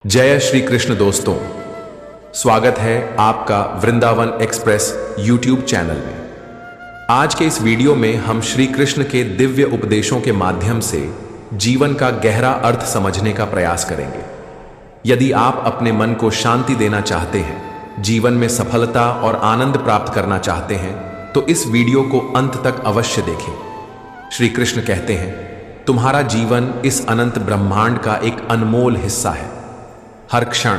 जय श्री कृष्ण दोस्तों, स्वागत है आपका वृंदावन एक्सप्रेस यूट्यूब चैनल में। आज के इस वीडियो में हम श्री कृष्ण के दिव्य उपदेशों के माध्यम से जीवन का गहरा अर्थ समझने का प्रयास करेंगे। यदि आप अपने मन को शांति देना चाहते हैं, जीवन में सफलता और आनंद प्राप्त करना चाहते हैं, तो इस वीडियो को अंत तक अवश्य देखें। श्री कृष्ण कहते हैं, तुम्हारा जीवन इस अनंत ब्रह्मांड का एक अनमोल हिस्सा है। हर क्षण,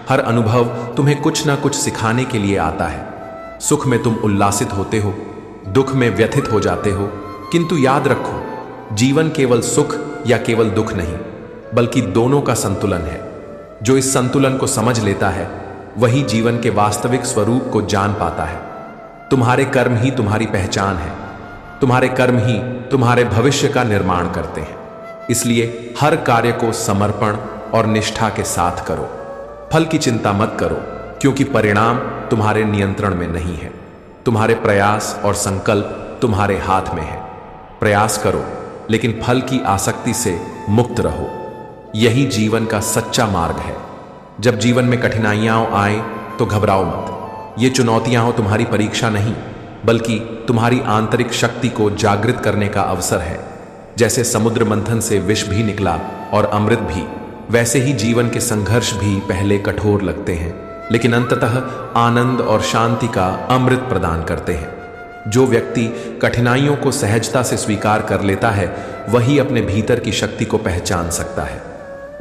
हर अनुभव तुम्हें कुछ ना कुछ सिखाने के लिए आता है। सुख में तुम उल्लासित होते हो, दुख में व्यथित हो जाते हो, किंतु याद रखो, जीवन केवल सुख या केवल दुख नहीं, बल्कि दोनों का संतुलन है। जो इस संतुलन को समझ लेता है, वही जीवन के वास्तविक स्वरूप को जान पाता है। तुम्हारे कर्म ही तुम्हारी पहचान है। तुम्हारे कर्म ही तुम्हारे भविष्य का निर्माण करते हैं। इसलिए हर कार्य को समर्पण और निष्ठा के साथ करो। फल की चिंता मत करो, क्योंकि परिणाम तुम्हारे नियंत्रण में नहीं है। तुम्हारे प्रयास और संकल्प तुम्हारे हाथ में है। प्रयास करो, लेकिन फल की आसक्ति से मुक्त रहो। यही जीवन का सच्चा मार्ग है। जब जीवन में कठिनाइयां आए तो घबराओ मत। ये चुनौतियां हो तुम्हारी परीक्षा नहीं, बल्कि तुम्हारी आंतरिक शक्ति को जागृत करने का अवसर है। जैसे समुद्र मंथन से विष भी निकला और अमृत भी, वैसे ही जीवन के संघर्ष भी पहले कठोर लगते हैं, लेकिन अंततः आनंद और शांति का अमृत प्रदान करते हैं। जो व्यक्ति कठिनाइयों को सहजता से स्वीकार कर लेता है, वही अपने भीतर की शक्ति को पहचान सकता है।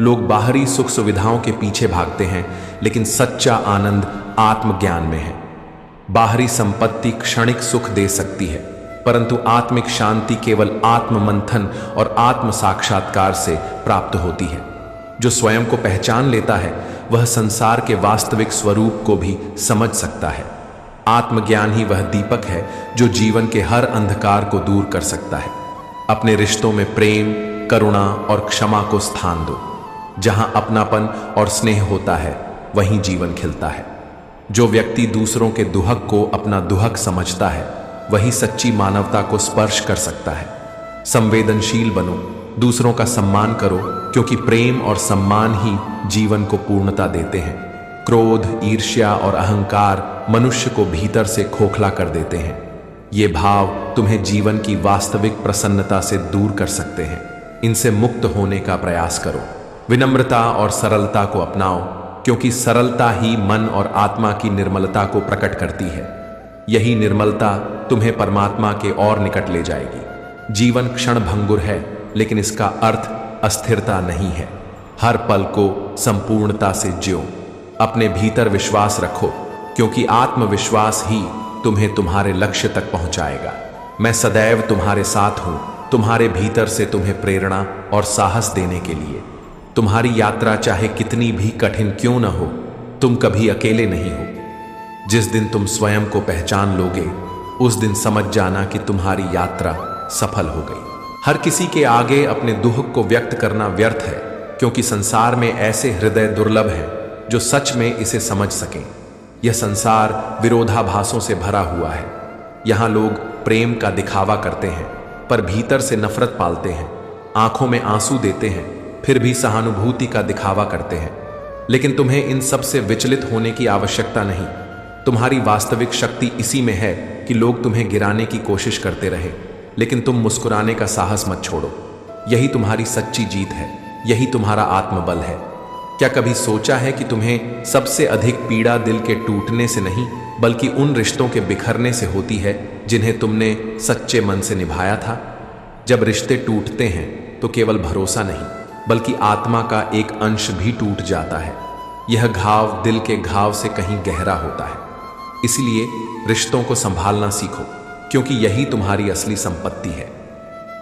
लोग बाहरी सुख सुविधाओं के पीछे भागते हैं, लेकिन सच्चा आनंद आत्मज्ञान में है। बाहरी संपत्ति क्षणिक सुख दे सकती है, परंतु आत्मिक शांति केवल आत्म मंथन और आत्म साक्षात्कार से प्राप्त होती है। जो स्वयं को पहचान लेता है, वह संसार के वास्तविक स्वरूप को भी समझ सकता है। आत्मज्ञान ही वह दीपक है जो जीवन के हर अंधकार को दूर कर सकता है। अपने रिश्तों में प्रेम, करुणा और क्षमा को स्थान दो। जहां अपनापन और स्नेह होता है, वहीं जीवन खिलता है। जो व्यक्ति दूसरों के दुहक को अपना दुहक समझता है, वही सच्ची मानवता को स्पर्श कर सकता है। संवेदनशील बनो, दूसरों का सम्मान करो, क्योंकि प्रेम और सम्मान ही जीवन को पूर्णता देते हैं। क्रोध, ईर्ष्या और अहंकार मनुष्य को भीतर से खोखला कर देते हैं। ये भाव तुम्हें जीवन की वास्तविक प्रसन्नता से दूर कर सकते हैं। इनसे मुक्त होने का प्रयास करो। विनम्रता और सरलता को अपनाओ, क्योंकि सरलता ही मन और आत्मा की निर्मलता को प्रकट करती है। यही निर्मलता तुम्हें परमात्मा के और निकट ले जाएगी। जीवन क्षण भंगुर है, लेकिन इसका अर्थ अस्थिरता नहीं है। हर पल को संपूर्णता से जियो। अपने भीतर विश्वास रखो, क्योंकि आत्मविश्वास ही तुम्हें तुम्हारे लक्ष्य तक पहुंचाएगा। मैं सदैव तुम्हारे साथ हूं, तुम्हारे भीतर से तुम्हें प्रेरणा और साहस देने के लिए। तुम्हारी यात्रा चाहे कितनी भी कठिन क्यों न हो, तुम कभी अकेले नहीं हो। जिस दिन तुम स्वयं को पहचान लोगे, उस दिन समझ जाना कि तुम्हारी यात्रा सफल हो गई। हर किसी के आगे अपने दुख को व्यक्त करना व्यर्थ है, क्योंकि संसार में ऐसे हृदय दुर्लभ हैं जो सच में इसे समझ सकें। यह संसार विरोधाभासों से भरा हुआ है। यहाँ लोग प्रेम का दिखावा करते हैं, पर भीतर से नफरत पालते हैं। आंखों में आंसू देते हैं, फिर भी सहानुभूति का दिखावा करते हैं। लेकिन तुम्हें इन सब से विचलित होने की आवश्यकता नहीं। तुम्हारी वास्तविक शक्ति इसी में है कि लोग तुम्हें गिराने की कोशिश करते रहे, लेकिन तुम मुस्कुराने का साहस मत छोड़ो। यही तुम्हारी सच्ची जीत है। यही तुम्हारा आत्मबल है। क्या कभी सोचा है कि तुम्हें सबसे अधिक पीड़ा दिल के टूटने से नहीं, बल्कि उन रिश्तों के बिखरने से होती है जिन्हें तुमने सच्चे मन से निभाया था? जब रिश्ते टूटते हैं तो केवल भरोसा नहीं, बल्कि आत्मा का एक अंश भी टूट जाता है। यह घाव दिल के घाव से कहीं गहरा होता है। इसलिए रिश्तों को संभालना सीखो, क्योंकि यही तुम्हारी असली संपत्ति है।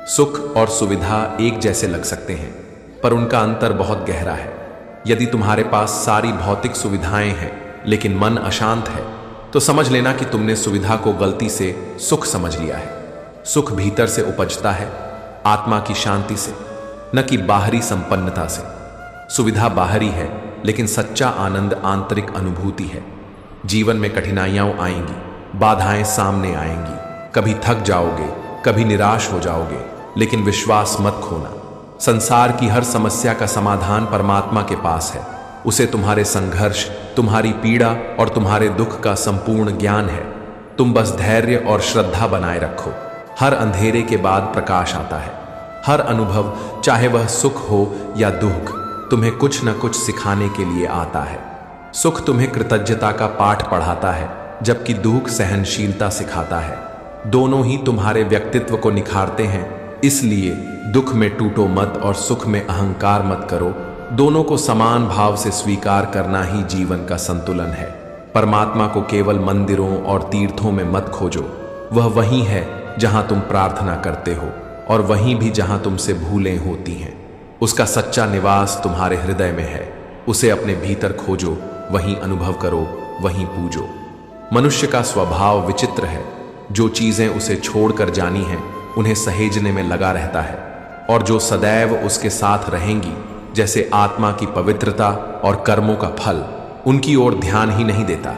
सुख और सुविधा एक जैसे लग सकते हैं, पर उनका अंतर बहुत गहरा है। यदि तुम्हारे पास सारी भौतिक सुविधाएं हैं, लेकिन मन अशांत है, तो समझ लेना कि तुमने सुविधा को गलती से सुख समझ लिया है। सुख भीतर से उपजता है, आत्मा की शांति से, न कि बाहरी संपन्नता से। सुविधा बाहरी है, लेकिन सच्चा आनंद आंतरिक अनुभूति है। जीवन में कठिनाइयां आएंगी, बाधाएं सामने आएंगी। कभी थक जाओगे, कभी निराश हो जाओगे, लेकिन विश्वास मत खोना। संसार की हर समस्या का समाधान परमात्मा के पास है। उसे तुम्हारे संघर्ष, तुम्हारी पीड़ा और तुम्हारे दुख का संपूर्ण ज्ञान है। तुम बस धैर्य और श्रद्धा बनाए रखो। हर अंधेरे के बाद प्रकाश आता है। हर अनुभव, चाहे वह सुख हो या दुख, तुम्हें कुछ न कुछ सिखाने के लिए आता है। सुख तुम्हें कृतज्ञता का पाठ पढ़ाता है, जबकि दुख सहनशीलता सिखाता है। दोनों ही तुम्हारे व्यक्तित्व को निखारते हैं। इसलिए दुख में टूटो मत और सुख में अहंकार मत करो। दोनों को समान भाव से स्वीकार करना ही जीवन का संतुलन है। परमात्मा को केवल मंदिरों और तीर्थों में मत खोजो। वह वहीं है जहां तुम प्रार्थना करते हो, और वहीं भी जहां तुमसे भूलें होती हैं। उसका सच्चा निवास तुम्हारे हृदय में है। उसे अपने भीतर खोजो, वहीं अनुभव करो, वहीं पूजो। मनुष्य का स्वभाव विचित्र है। जो चीजें उसे छोड़कर जानी हैं, उन्हें सहेजने में लगा रहता है, और जो सदैव उसके साथ रहेंगी, जैसे आत्मा की पवित्रता और कर्मों का फल, उनकी ओर ध्यान ही नहीं देता।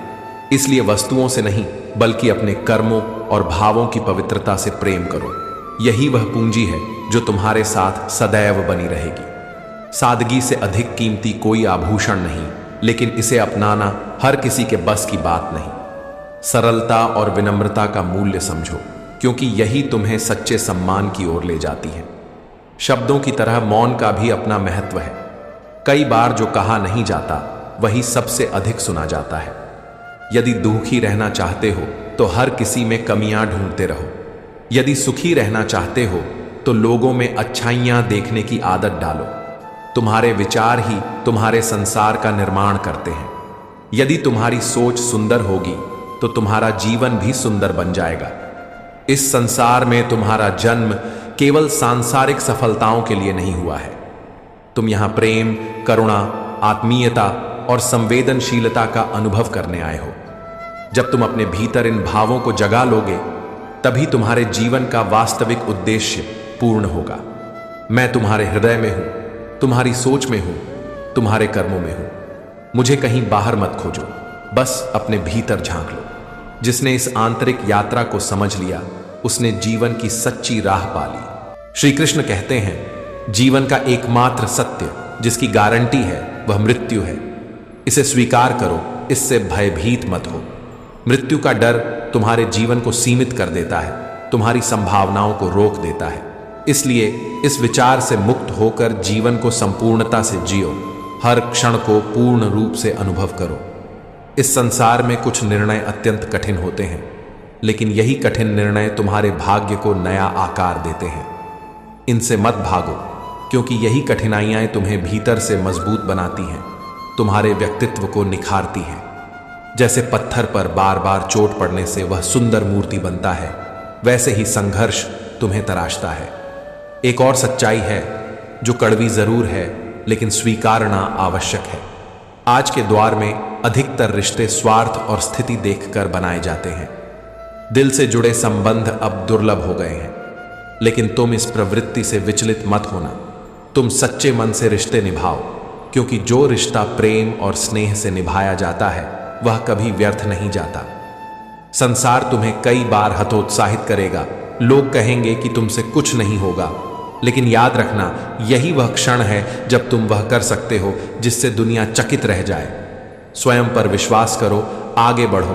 इसलिए वस्तुओं से नहीं, बल्कि अपने कर्मों और भावों की पवित्रता से प्रेम करो। यही वह पूंजी है जो तुम्हारे साथ सदैव बनी रहेगी। सादगी से अधिक कीमती कोई आभूषण नहीं, लेकिन इसे अपनाना हर किसी के बस की बात नहीं। सरलता और विनम्रता का मूल्य समझो, क्योंकि यही तुम्हें सच्चे सम्मान की ओर ले जाती है। शब्दों की तरह मौन का भी अपना महत्व है। कई बार जो कहा नहीं जाता, वही सबसे अधिक सुना जाता है। यदि दुखी रहना चाहते हो तो हर किसी में कमियां ढूंढते रहो। यदि सुखी रहना चाहते हो तो लोगों में अच्छाइयां देखने की आदत डालो। तुम्हारे विचार ही तुम्हारे संसार का निर्माण करते हैं। यदि तुम्हारी सोच सुंदर होगी तो तुम्हारा जीवन भी सुंदर बन जाएगा। इस संसार में तुम्हारा जन्म केवल सांसारिक सफलताओं के लिए नहीं हुआ है। तुम यहां प्रेम, करुणा, आत्मीयता और संवेदनशीलता का अनुभव करने आए हो। जब तुम अपने भीतर इन भावों को जगा लोगे, तभी तुम्हारे जीवन का वास्तविक उद्देश्य पूर्ण होगा। मैं तुम्हारे हृदय में हूं, तुम्हारी सोच में हूं, तुम्हारे कर्मों में हूं। मुझे कहीं बाहर मत खोजो, बस अपने भीतर झांक लो। जिसने इस आंतरिक यात्रा को समझ लिया, उसने जीवन की सच्ची राह पा ली। श्री कृष्ण कहते हैं, जीवन का एकमात्र सत्य जिसकी गारंटी है वह मृत्यु है। इसे स्वीकार करो, इससे भयभीत मत हो। मृत्यु का डर तुम्हारे जीवन को सीमित कर देता है, तुम्हारी संभावनाओं को रोक देता है। इसलिए इस विचार से मुक्त होकर जीवन को संपूर्णता से जियो। हर क्षण को पूर्ण रूप से अनुभव करो। इस संसार में कुछ निर्णय अत्यंत कठिन होते हैं, लेकिन यही कठिन निर्णय तुम्हारे भाग्य को नया आकार देते हैं। इनसे मत भागो, क्योंकि यही कठिनाइयां तुम्हें भीतर से मजबूत बनाती हैं, तुम्हारे व्यक्तित्व को निखारती हैं। जैसे पत्थर पर बार बार चोट पड़ने से वह सुंदर मूर्ति बनता है, वैसे ही संघर्ष तुम्हें तराशता है। एक और सच्चाई है जो कड़वी जरूर है, लेकिन स्वीकारना आवश्यक है। आज के दौर में अधिकतर रिश्ते स्वार्थ और स्थिति देखकर बनाए जाते हैं। दिल से जुड़े संबंध अब दुर्लभ हो गए हैं, लेकिन तुम इस प्रवृत्ति से विचलित मत होना। तुम सच्चे मन से रिश्ते निभाओ, क्योंकि जो रिश्ता प्रेम और स्नेह से निभाया जाता है वह कभी व्यर्थ नहीं जाता। संसार तुम्हें कई बार हतोत्साहित करेगा। लोग कहेंगे कि तुमसे कुछ नहीं होगा, लेकिन याद रखना, यही वह क्षण है जब तुम वह कर सकते हो जिससे दुनिया चकित रह जाए। स्वयं पर विश्वास करो, आगे बढ़ो।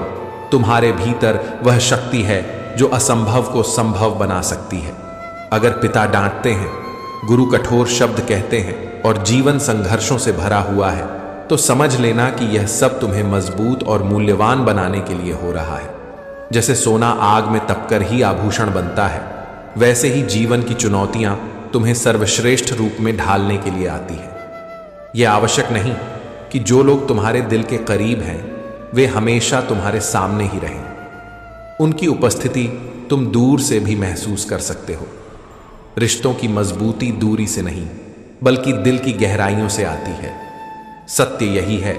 तुम्हारे भीतर वह शक्ति है जो असंभव को संभव बना सकती है। अगर पिता डांटते हैं, गुरु कठोर शब्द कहते हैं और जीवन संघर्षों से भरा हुआ है, तो समझ लेना कि यह सब तुम्हें मजबूत और मूल्यवान बनाने के लिए हो रहा है। जैसे सोना आग में तपकर ही आभूषण बनता है, वैसे ही जीवन की चुनौतियां तुम्हें सर्वश्रेष्ठ रूप में ढालने के लिए आती है। यह आवश्यक नहीं कि जो लोग तुम्हारे दिल के करीब हैं वे हमेशा तुम्हारे सामने ही रहें। उनकी उपस्थिति तुम दूर से भी महसूस कर सकते हो। रिश्तों की मजबूती दूरी से नहीं, बल्कि दिल की गहराइयों से आती है। सत्य यही है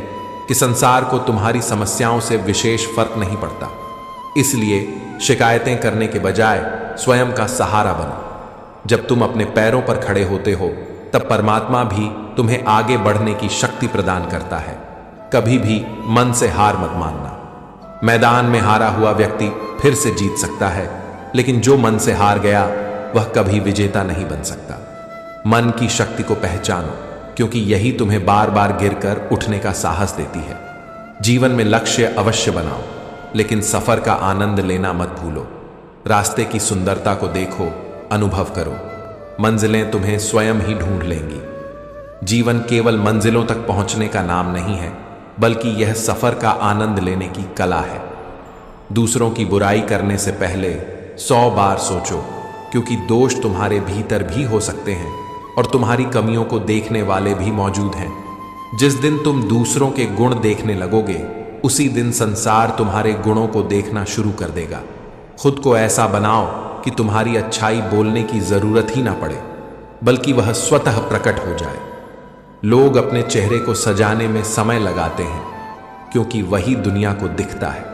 कि संसार को तुम्हारी समस्याओं से विशेष फर्क नहीं पड़ता। इसलिए शिकायतें करने के बजाय स्वयं का सहारा बनो। जब तुम अपने पैरों पर खड़े होते हो, तब परमात्मा भी तुम्हें आगे बढ़ने की शक्ति प्रदान करता है। कभी भी मन से हार मत मानना। मैदान में हारा हुआ व्यक्ति फिर से जीत सकता है, लेकिन जो मन से हार गया वह कभी विजेता नहीं बन सकता। मन की शक्ति को पहचानो, क्योंकि यही तुम्हें बार बार गिरकर उठने का साहस देती है। जीवन में लक्ष्य अवश्य बनाओ, लेकिन सफर का आनंद लेना मत भूलो। रास्ते की सुंदरता को देखो, अनुभव करो। मंजिलें तुम्हें स्वयं ही ढूंढ लेंगी। जीवन केवल मंजिलों तक पहुंचने का नाम नहीं है, बल्कि यह सफर का आनंद लेने की कला है। दूसरों की बुराई करने से पहले 100 बार सोचो, क्योंकि दोष तुम्हारे भीतर भी हो सकते हैं और तुम्हारी कमियों को देखने वाले भी मौजूद हैं। जिस दिन तुम दूसरों के गुण देखने लगोगे, उसी दिन संसार तुम्हारे गुणों को देखना शुरू कर देगा। खुद को ऐसा बनाओ कि तुम्हारी अच्छाई बोलने की जरूरत ही ना पड़े, बल्कि वह स्वतः प्रकट हो जाए। लोग अपने चेहरे को सजाने में समय लगाते हैं, क्योंकि वही दुनिया को दिखता है।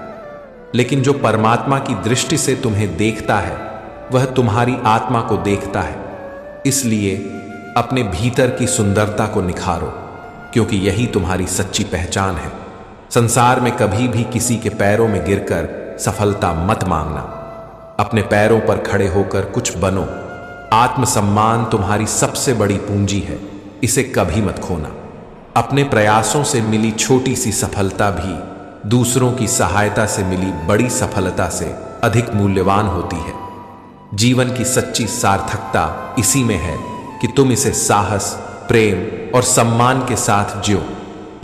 लेकिन जो परमात्मा की दृष्टि से तुम्हें देखता है, वह तुम्हारी आत्मा को देखता है। इसलिए अपने भीतर की सुंदरता को निखारो, क्योंकि यही तुम्हारी सच्ची पहचान है। संसार में कभी भी किसी के पैरों में गिरकर सफलता मत मांगना। अपने पैरों पर खड़े होकर कुछ बनो। आत्मसम्मान तुम्हारी सबसे बड़ी पूंजी है, इसे कभी मत खोना। अपने प्रयासों से मिली छोटी सी सफलता भी दूसरों की सहायता से मिली बड़ी सफलता से अधिक मूल्यवान होती है। जीवन की सच्ची सार्थकता इसी में है कि तुम इसे साहस, प्रेम और सम्मान के साथ जियो।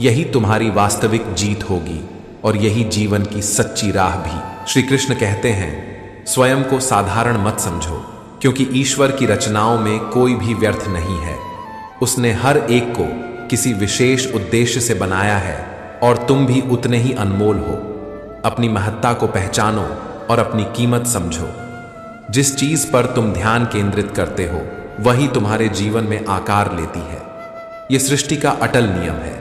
यही तुम्हारी वास्तविक जीत होगी और यही जीवन की सच्ची राह भी। श्री कृष्ण कहते हैं, स्वयं को साधारण मत समझो, क्योंकि ईश्वर की रचनाओं में कोई भी व्यर्थ नहीं है। उसने हर एक को किसी विशेष उद्देश्य से बनाया है और तुम भी उतने ही अनमोल हो। अपनी महत्ता को पहचानो और अपनी कीमत समझो। जिस चीज पर तुम ध्यान केंद्रित करते हो, वही तुम्हारे जीवन में आकार लेती है। यह सृष्टि का अटल नियम है।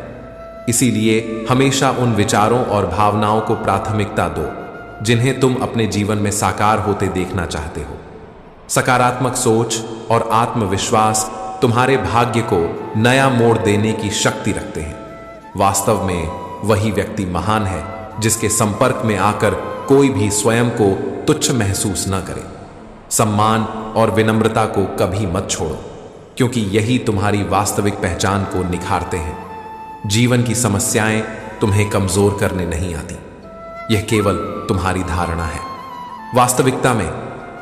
इसीलिए हमेशा उन विचारों और भावनाओं को प्राथमिकता दो जिन्हें तुम अपने जीवन में साकार होते देखना चाहते हो। सकारात्मक सोच और आत्मविश्वास तुम्हारे भाग्य को नया मोड़ देने की शक्ति रखते हैं। वास्तव में वही व्यक्ति महान है जिसके संपर्क में आकर कोई भी स्वयं को तुच्छ महसूस न करे। सम्मान और विनम्रता को कभी मत छोड़ो, क्योंकि यही तुम्हारी वास्तविक पहचान को निखारते हैं। जीवन की समस्याएं तुम्हें कमजोर करने नहीं आती, यह केवल तुम्हारी धारणा है। वास्तविकता में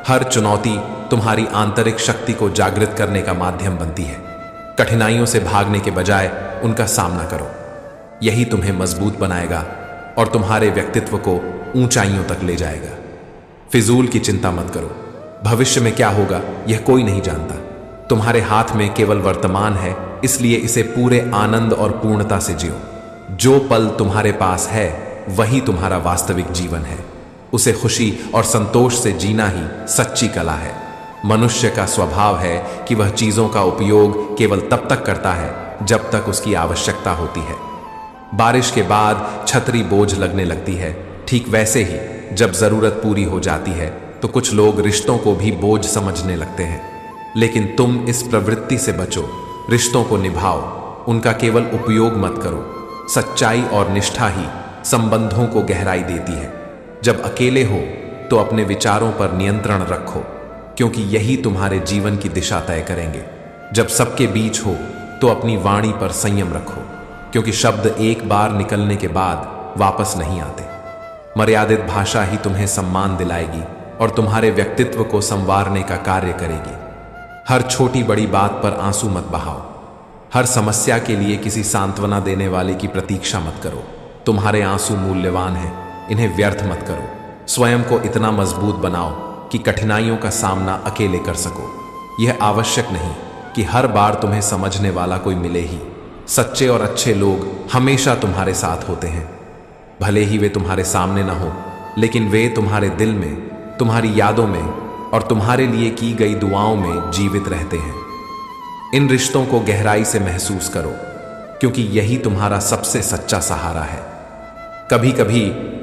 हर चुनौती तुम्हारी आंतरिक शक्ति को जागृत करने का माध्यम बनती है। कठिनाइयों से भागने के बजाय उनका सामना करो। यही तुम्हें मजबूत बनाएगा और तुम्हारे व्यक्तित्व को ऊंचाइयों तक ले जाएगा। फिजूल की चिंता मत करो। भविष्य में क्या होगा यह कोई नहीं जानता। तुम्हारे हाथ में केवल वर्तमान है, इसलिए इसे पूरे आनंद और पूर्णता से जियो। जो पल तुम्हारे पास है वही तुम्हारा वास्तविक जीवन है। उसे खुशी और संतोष से जीना ही सच्ची कला है। मनुष्य का स्वभाव है कि वह चीजों का उपयोग केवल तब तक करता है जब तक उसकी आवश्यकता होती है। बारिश के बाद छतरी बोझ लगने लगती है, ठीक वैसे ही जब जरूरत पूरी हो जाती है तो कुछ लोग रिश्तों को भी बोझ समझने लगते हैं। लेकिन तुम इस प्रवृत्ति से बचो। रिश्तों को निभाओ, उनका केवल उपयोग मत करो। सच्चाई और निष्ठा ही संबंधों को गहराई देती है। जब अकेले हो तो अपने विचारों पर नियंत्रण रखो, क्योंकि यही तुम्हारे जीवन की दिशा तय करेंगे। जब सबके बीच हो तो अपनी वाणी पर संयम रखो, क्योंकि शब्द एक बार निकलने के बाद वापस नहीं आते। मर्यादित भाषा ही तुम्हें सम्मान दिलाएगी और तुम्हारे व्यक्तित्व को संवारने का कार्य करेगी। हर छोटी बड़ी बात पर आंसू मत बहाओ। हर समस्या के लिए किसी सांत्वना देने वाले की प्रतीक्षा मत करो। तुम्हारे आंसू मूल्यवान हैं, इन्हें व्यर्थ मत करो। स्वयं को इतना मजबूत बनाओ कि कठिनाइयों का सामना अकेले कर सको। यह आवश्यक नहीं कि हर बार तुम्हें समझने वाला कोई मिले ही। सच्चे और अच्छे लोग हमेशा तुम्हारे साथ होते हैं। भले ही वे तुम्हारे सामने ना हो, लेकिन वे तुम्हारे दिल में, तुम्हारी यादों में और तुम्हारे लिए की गई दुआओं में जीवित रहते हैं। इन रिश्तों को गहराई से महसूस करो, क्योंकि यही तुम्हारा सबसे सच्चा सहारा है। कभी कभी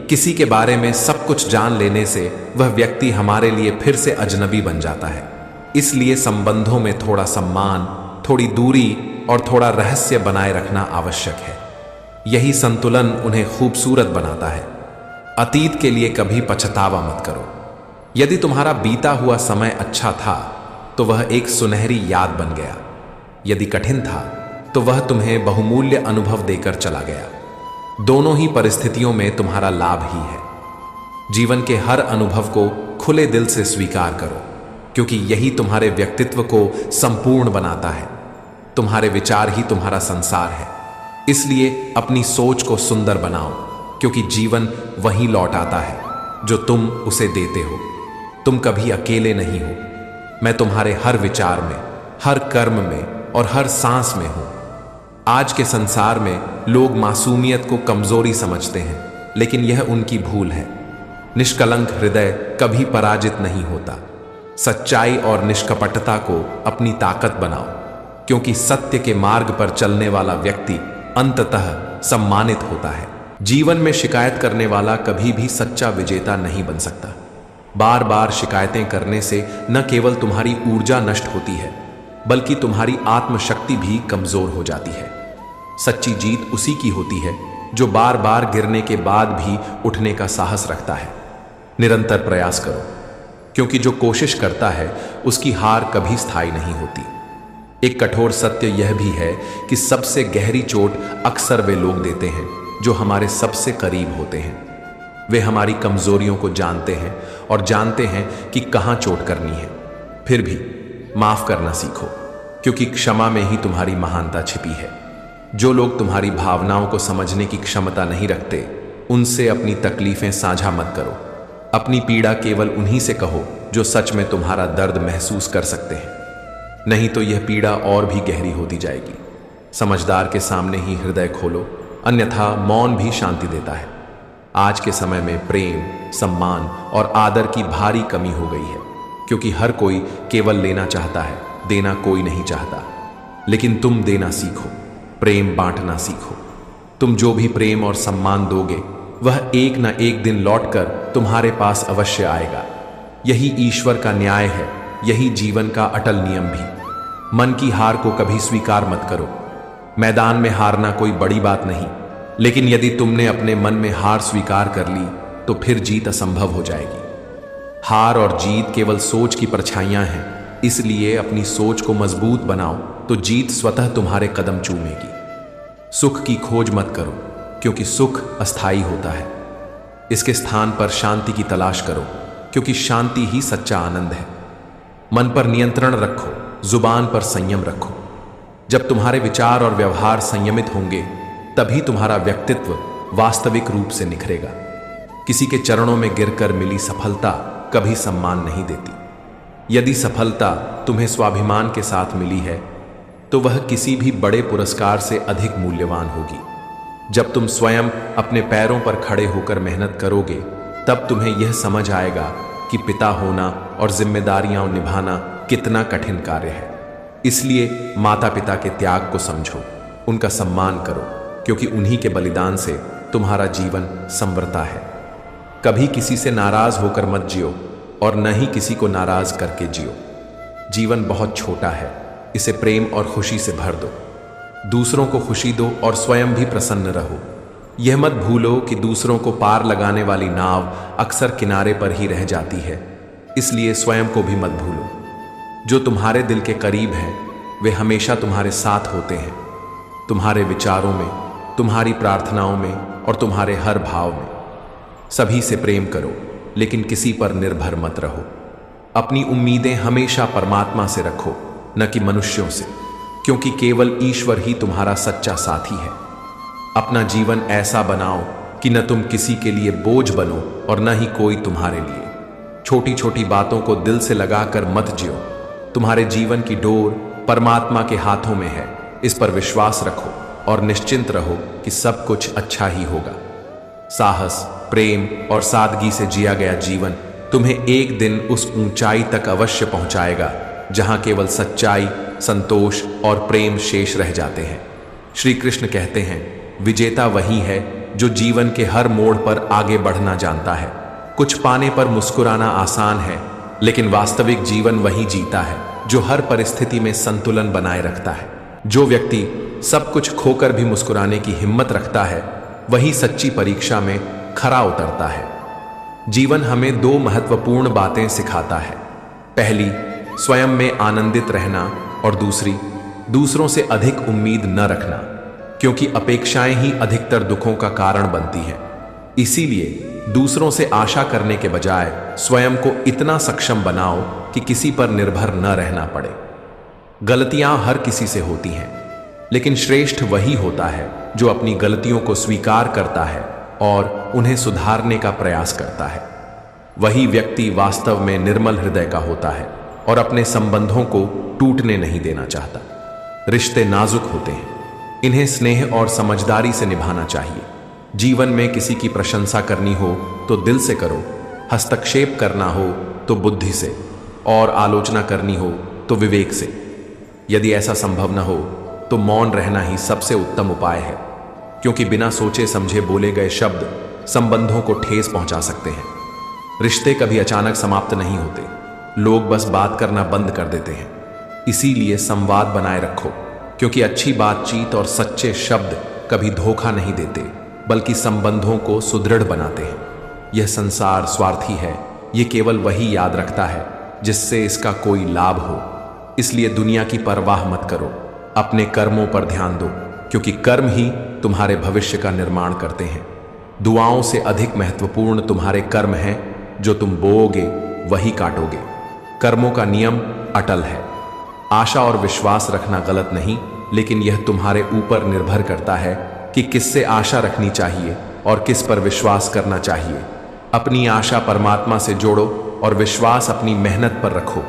किसी के बारे में सब कुछ जान लेने से वह व्यक्ति हमारे लिए फिर से अजनबी बन जाता है। इसलिए संबंधों में थोड़ा सम्मान, थोड़ी दूरी और थोड़ा रहस्य बनाए रखना आवश्यक है। यही संतुलन उन्हें खूबसूरत बनाता है। अतीत के लिए कभी पछतावा मत करो। यदि तुम्हारा बीता हुआ समय अच्छा था तो वह एक सुनहरी याद बन गया। यदि कठिन था तो वह तुम्हें बहुमूल्य अनुभव देकर चला गया। दोनों ही परिस्थितियों में तुम्हारा लाभ ही है। जीवन के हर अनुभव को खुले दिल से स्वीकार करो, क्योंकि यही तुम्हारे व्यक्तित्व को संपूर्ण बनाता है। तुम्हारे विचार ही तुम्हारा संसार है। इसलिए अपनी सोच को सुंदर बनाओ, क्योंकि जीवन वहीं लौट आता है जो तुम उसे देते हो। तुम कभी अकेले नहीं हो। मैं तुम्हारे हर विचार में, हर कर्म में और हर सांस में हूं। आज के संसार में लोग मासूमियत को कमजोरी समझते हैं, लेकिन यह उनकी भूल है। निष्कलंक हृदय कभी पराजित नहीं होता। सच्चाई और निष्कपटता को अपनी ताकत बनाओ, क्योंकि सत्य के मार्ग पर चलने वाला व्यक्ति अंततः सम्मानित होता है। जीवन में शिकायत करने वाला कभी भी सच्चा विजेता नहीं बन सकता। बार बार शिकायतें करने से न केवल तुम्हारी ऊर्जा नष्ट होती है, बल्कि तुम्हारी आत्मशक्ति भी कमजोर हो जाती है। सच्ची जीत उसी की होती है जो बार बार गिरने के बाद भी उठने का साहस रखता है। निरंतर प्रयास करो, क्योंकि जो कोशिश करता है उसकी हार कभी स्थायी नहीं होती। एक कठोर सत्य यह भी है कि सबसे गहरी चोट अक्सर वे लोग देते हैं जो हमारे सबसे करीब होते हैं। वे हमारी कमजोरियों को जानते हैं और जानते हैं कि कहां चोट करनी है। फिर भी माफ करना सीखो, क्योंकि क्षमा में ही तुम्हारी महानता छिपी है। जो लोग तुम्हारी भावनाओं को समझने की क्षमता नहीं रखते, उनसे अपनी तकलीफें साझा मत करो। अपनी पीड़ा केवल उन्हीं से कहो जो सच में तुम्हारा दर्द महसूस कर सकते हैं, नहीं तो यह पीड़ा और भी गहरी होती जाएगी। समझदार के सामने ही हृदय खोलो, अन्यथा मौन भी शांति देता है। आज के समय में प्रेम, सम्मान और आदर की भारी कमी हो गई है, क्योंकि हर कोई केवल लेना चाहता है, देना कोई नहीं चाहता। लेकिन तुम देना सीखो, प्रेम बांटना सीखो। तुम जो भी प्रेम और सम्मान दोगे, वह एक न एक दिन लौटकर तुम्हारे पास अवश्य आएगा। यही ईश्वर का न्याय है, यही जीवन का अटल नियम भी। मन की हार को कभी स्वीकार मत करो। मैदान में हारना कोई बड़ी बात नहीं, लेकिन यदि तुमने अपने मन में हार स्वीकार कर ली तो फिर जीत असंभव हो जाएगी। हार और जीत केवल सोच की परछाइयां हैं, इसलिए अपनी सोच को मजबूत बनाओ तो जीत स्वतः तुम्हारे कदम चूमेगी। सुख की खोज मत करो, क्योंकि सुख अस्थायी होता है। इसके स्थान पर शांति की तलाश करो, क्योंकि शांति ही सच्चा आनंद है। मन पर नियंत्रण रखो, जुबान पर संयम रखो। जब तुम्हारे विचार और व्यवहार संयमित होंगे, तभी तुम्हारा व्यक्तित्व वास्तविक रूप से निखरेगा। किसी के चरणों में गिरकर मिली सफलता कभी सम्मान नहीं देती। यदि सफलता तुम्हें स्वाभिमान के साथ मिली है, तो वह किसी भी बड़े पुरस्कार से अधिक मूल्यवान होगी। जब तुम स्वयं अपने पैरों पर खड़े होकर मेहनत करोगे, तब तुम्हें यह समझ आएगा कि पिता होना और जिम्मेदारियां निभाना कितना कठिन कार्य है। इसलिए माता पिता के त्याग को समझो, उनका सम्मान करो, क्योंकि उन्हीं के बलिदान से तुम्हारा जीवन संवरता है। कभी किसी से नाराज होकर मत जियो और न ही किसी को नाराज करके जियो। जीवन बहुत छोटा है, इसे प्रेम और खुशी से भर दो। दूसरों को खुशी दो और स्वयं भी प्रसन्न रहो। यह मत भूलो कि दूसरों को पार लगाने वाली नाव अक्सर किनारे पर ही रह जाती है, इसलिए स्वयं को भी मत भूलो। जो तुम्हारे दिल के करीब हैं, वे हमेशा तुम्हारे साथ होते हैं। तुम्हारे विचारों में, तुम्हारी प्रार्थनाओं में और तुम्हारे हर भाव में। सभी से प्रेम करो, लेकिन किसी पर निर्भर मत रहो। अपनी उम्मीदें हमेशा परमात्मा से रखो, न कि मनुष्यों से, क्योंकि केवल ईश्वर ही तुम्हारा सच्चा साथी है। अपना जीवन ऐसा बनाओ कि न तुम किसी के लिए बोझ बनो और न ही कोई तुम्हारे लिए। छोटी छोटी बातों को दिल से लगाकर मत जियो। तुम्हारे जीवन की डोर परमात्मा के हाथों में है, इस पर विश्वास रखो और निश्चिंत रहो कि सब कुछ अच्छा ही होगा। साहस, प्रेम और सादगी से जिया गया जीवन तुम्हें एक दिन उस ऊंचाई तक अवश्य पहुंचाएगा जहां केवल सच्चाई, संतोष और प्रेम शेष रह जाते हैं। श्री कृष्ण कहते हैं, विजेता वही है जो जीवन के हर मोड़ पर आगे बढ़ना जानता है। कुछ पाने पर मुस्कुराना आसान है, लेकिन वास्तविक जीवन वही जीता है जो हर परिस्थिति में संतुलन बनाए रखता है। जो व्यक्ति सब कुछ खोकर भी मुस्कुराने की हिम्मत रखता है, वही सच्ची परीक्षा में खरा उतरता है। जीवन हमें दो महत्वपूर्ण बातें सिखाता है। पहली, स्वयं में आनंदित रहना, और दूसरी, दूसरों से अधिक उम्मीद न रखना, क्योंकि अपेक्षाएं ही अधिकतर दुखों का कारण बनती हैं। इसीलिए दूसरों से आशा करने के बजाय स्वयं को इतना सक्षम बनाओ कि किसी पर निर्भर न रहना पड़े। गलतियां हर किसी से होती हैं, लेकिन श्रेष्ठ वही होता है जो अपनी गलतियों को स्वीकार करता है और उन्हें सुधारने का प्रयास करता है। वही व्यक्ति वास्तव में निर्मल हृदय का होता है और अपने संबंधों को टूटने नहीं देना चाहता। रिश्ते नाजुक होते हैं, इन्हें स्नेह और समझदारी से निभाना चाहिए। जीवन में किसी की प्रशंसा करनी हो तो दिल से करो, हस्तक्षेप करना हो तो बुद्धि से, और आलोचना करनी हो तो विवेक से। यदि ऐसा संभव न हो तो मौन रहना ही सबसे उत्तम उपाय है, क्योंकि बिना सोचे समझे बोले गए शब्द संबंधों को ठेस पहुंचा सकते हैं। रिश्ते कभी अचानक समाप्त नहीं होते, लोग बस बात करना बंद कर देते हैं। इसीलिए संवाद बनाए रखो, क्योंकि अच्छी बातचीत और सच्चे शब्द कभी धोखा नहीं देते, बल्कि संबंधों को सुदृढ़ बनाते हैं। यह संसार स्वार्थी है, ये केवल वही याद रखता है जिससे इसका कोई लाभ हो। इसलिए दुनिया की परवाह मत करो, अपने कर्मों पर ध्यान दो, क्योंकि कर्म ही तुम्हारे भविष्य का निर्माण करते हैं। दुआओं से अधिक महत्वपूर्ण तुम्हारे कर्म हैं, जो तुम बोओगे वही काटोगे। कर्मों का नियम अटल है। आशा और विश्वास रखना गलत नहीं, लेकिन यह तुम्हारे ऊपर निर्भर करता है कि किससे आशा रखनी चाहिए और किस पर विश्वास करना चाहिए। अपनी आशा परमात्मा से जोड़ो और विश्वास अपनी मेहनत पर रखो।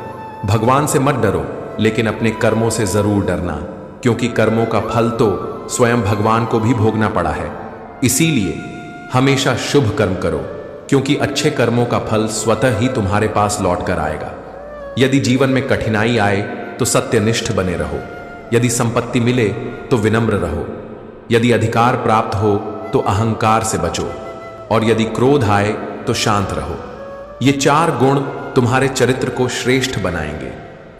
भगवान से मत डरो, लेकिन अपने कर्मों से जरूर डरना, क्योंकि कर्मों का फल तो स्वयं भगवान को भी भोगना पड़ा है। इसीलिए हमेशा शुभ कर्म करो, क्योंकि अच्छे कर्मों का फल स्वतः ही तुम्हारे पास लौट कर आएगा। यदि जीवन में कठिनाई आए तो सत्यनिष्ठ बने रहो। यदि संपत्ति मिले तो विनम्र रहो। यदि अधिकार प्राप्त हो तो अहंकार से बचो, और यदि क्रोध आए तो शांत रहो। ये 4 गुण तुम्हारे चरित्र को श्रेष्ठ बनाएंगे।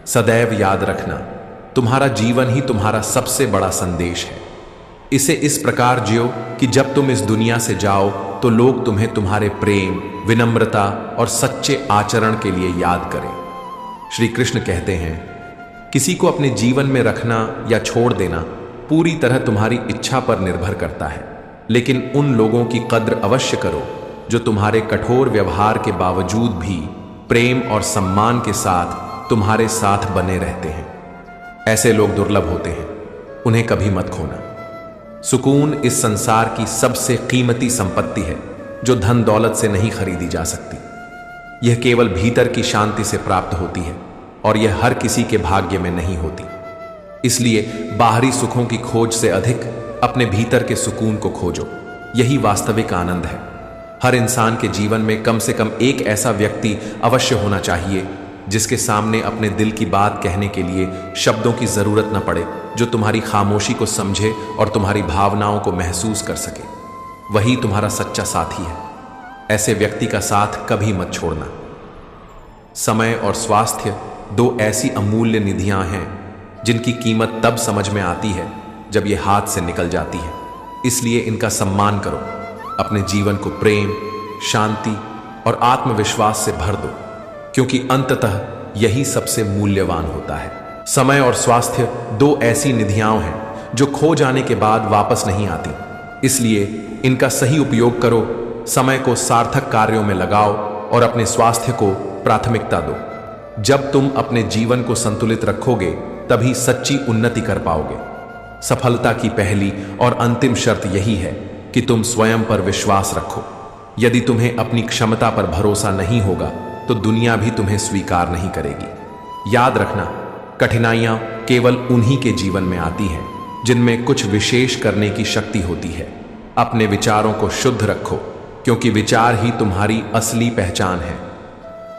सदैव याद रखना, तुम्हारा जीवन ही तुम्हारा सबसे बड़ा संदेश है। इसे इस प्रकार जियो कि जब तुम इस दुनिया से जाओ तो लोग तुम्हें तुम्हारे प्रेम, विनम्रता और सच्चे आचरण के लिए याद करें। श्री कृष्ण कहते हैं, किसी को अपने जीवन में रखना या छोड़ देना पूरी तरह तुम्हारी इच्छा पर निर्भर करता है, लेकिन उन लोगों की कद्र अवश्य करो जो तुम्हारे कठोर व्यवहार के बावजूद भी प्रेम और सम्मान के साथ तुम्हारे साथ बने रहते हैं। ऐसे लोग दुर्लभ होते हैं, उन्हें कभी मत खोना। सुकून इस संसार की सबसे कीमती संपत्ति है, जो धन दौलत से नहीं खरीदी जा सकती। यह केवल भीतर की शांति से प्राप्त होती है, और यह हर किसी के भाग्य में नहीं होती। इसलिए बाहरी सुखों की खोज से अधिक अपने भीतर के सुकून को खोजो। यही वास्तविक आनंद है। हर इंसान के जीवन में कम से कम एक ऐसा व्यक्ति अवश्य होना चाहिए जिसके सामने अपने दिल की बात कहने के लिए शब्दों की जरूरत न पड़े, जो तुम्हारी खामोशी को समझे और तुम्हारी भावनाओं को महसूस कर सके। वही तुम्हारा सच्चा साथी है। ऐसे व्यक्ति का साथ कभी मत छोड़ना। समय और स्वास्थ्य 2 ऐसी अमूल्य निधियां हैं जिनकी कीमत तब समझ में आती है जब ये हाथ से निकल जाती है। इसलिए इनका सम्मान करो। अपने जीवन को प्रेम, शांति और आत्मविश्वास से भर दो, क्योंकि अंततः यही सबसे मूल्यवान होता है। समय और स्वास्थ्य 2 ऐसी निधियां हैं जो खो जाने के बाद वापस नहीं आती। इसलिए इनका सही उपयोग करो। समय को सार्थक कार्यों में लगाओ और अपने स्वास्थ्य को प्राथमिकता दो। जब तुम अपने जीवन को संतुलित रखोगे, तभी सच्ची उन्नति कर पाओगे। सफलता की पहली और अंतिम शर्त यही है कि तुम स्वयं पर विश्वास रखो। यदि तुम्हें अपनी क्षमता पर भरोसा नहीं होगा तो दुनिया भी तुम्हें स्वीकार नहीं करेगी। याद रखना, कठिनाइयां केवल उन्हीं के जीवन में आती हैं जिनमें कुछ विशेष करने की शक्ति होती है। अपने विचारों को शुद्ध रखो, क्योंकि विचार ही तुम्हारी असली पहचान है।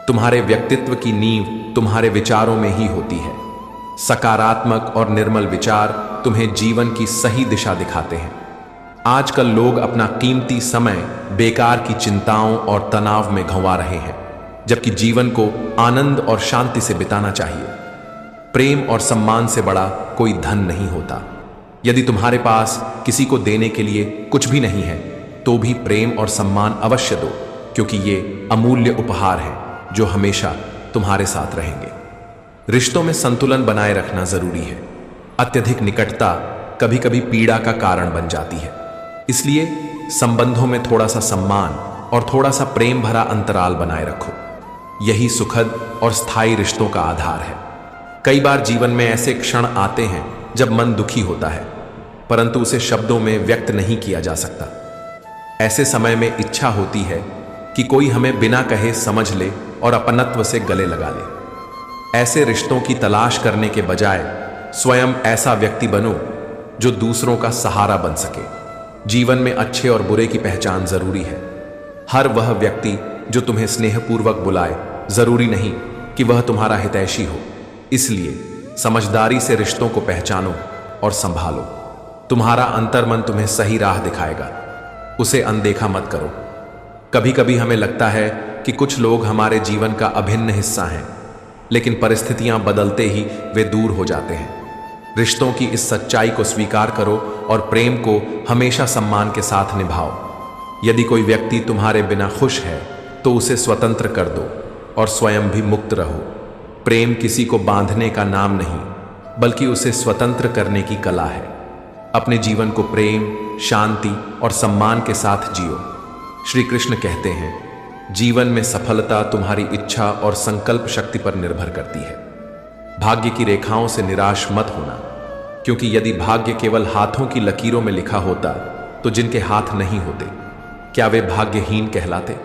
तुम्हारे व्यक्तित्व की नींव तुम्हारे विचारों में ही होती है। सकारात्मक और निर्मल विचार तुम्हें जीवन की सही दिशा दिखाते हैं। आजकल लोग अपना कीमती समय बेकार की चिंताओं और तनाव में गंवा रहे हैं, जबकि जीवन को आनंद और शांति से बिताना चाहिए। प्रेम और सम्मान से बड़ा कोई धन नहीं होता। यदि तुम्हारे पास किसी को देने के लिए कुछ भी नहीं है, तो भी प्रेम और सम्मान अवश्य दो, क्योंकि ये अमूल्य उपहार हैं जो हमेशा तुम्हारे साथ रहेंगे। रिश्तों में संतुलन बनाए रखना जरूरी है। अत्यधिक निकटता कभी कभी पीड़ा का कारण बन जाती है। इसलिए संबंधों में थोड़ा सा सम्मान और थोड़ा सा प्रेम भरा अंतराल बनाए रखो। यही सुखद और स्थायी रिश्तों का आधार है। कई बार जीवन में ऐसे क्षण आते हैं जब मन दुखी होता है, परंतु उसे शब्दों में व्यक्त नहीं किया जा सकता। ऐसे समय में इच्छा होती है कि कोई हमें बिना कहे समझ ले और अपनत्व से गले लगा ले। ऐसे रिश्तों की तलाश करने के बजाय स्वयं ऐसा व्यक्ति बनो जो दूसरों का सहारा बन सके। जीवन में अच्छे और बुरे की पहचान जरूरी है। हर वह व्यक्ति जो तुम्हें स्नेहपूर्वक बुलाए, जरूरी नहीं कि वह तुम्हारा हितैषी हो। इसलिए समझदारी से रिश्तों को पहचानो और संभालो। तुम्हारा अंतर्मन तुम्हें सही राह दिखाएगा, उसे अनदेखा मत करो। कभी कभी हमें लगता है कि कुछ लोग हमारे जीवन का अभिन्न हिस्सा हैं, लेकिन परिस्थितियां बदलते ही वे दूर हो जाते हैं। रिश्तों की इस सच्चाई को स्वीकार करो और प्रेम को हमेशा सम्मान के साथ निभाओ। यदि कोई व्यक्ति तुम्हारे बिना खुश है तो उसे स्वतंत्र कर दो और स्वयं भी मुक्त रहो। प्रेम किसी को बांधने का नाम नहीं, बल्कि उसे स्वतंत्र करने की कला है। अपने जीवन को प्रेम, शांति और सम्मान के साथ जियो। श्री कृष्ण कहते हैं, जीवन में सफलता तुम्हारी इच्छा और संकल्प शक्ति पर निर्भर करती है। भाग्य की रेखाओं से निराश मत होना, क्योंकि यदि भाग्य केवल हाथों की लकीरों में लिखा होता तो जिनके हाथ नहीं होते, क्या वे भाग्यहीन कहलाते?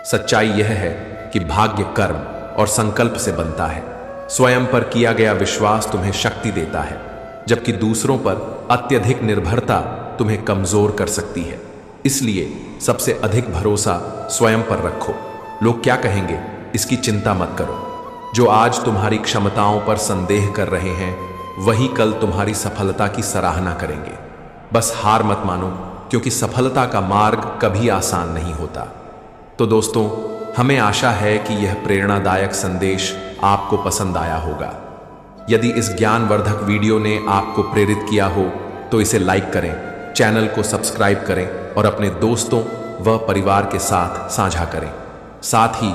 सच्चाई यह है कि भाग्य कर्म और संकल्प से बनता है। स्वयं पर किया गया विश्वास तुम्हें शक्ति देता है, जबकि दूसरों पर अत्यधिक निर्भरता तुम्हें कमजोर कर सकती है। इसलिए सबसे अधिक भरोसा स्वयं पर रखो। लोग क्या कहेंगे, इसकी चिंता मत करो। जो आज तुम्हारी क्षमताओं पर संदेह कर रहे हैं, वही कल तुम्हारी सफलता की सराहना करेंगे। बस हार मत मानो, क्योंकि सफलता का मार्ग कभी आसान नहीं होता। तो दोस्तों, हमें आशा है कि यह प्रेरणादायक संदेश आपको पसंद आया होगा। यदि इस ज्ञानवर्धक वीडियो ने आपको प्रेरित किया हो तो इसे लाइक करें, चैनल को सब्सक्राइब करें और अपने दोस्तों व परिवार के साथ साझा करें। साथ ही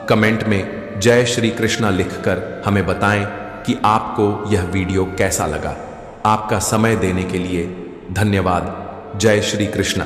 कमेंट में जय श्री कृष्णा लिखकर हमें बताएं कि आपको यह वीडियो कैसा लगा। आपका समय देने के लिए धन्यवाद। जय श्री कृष्णा।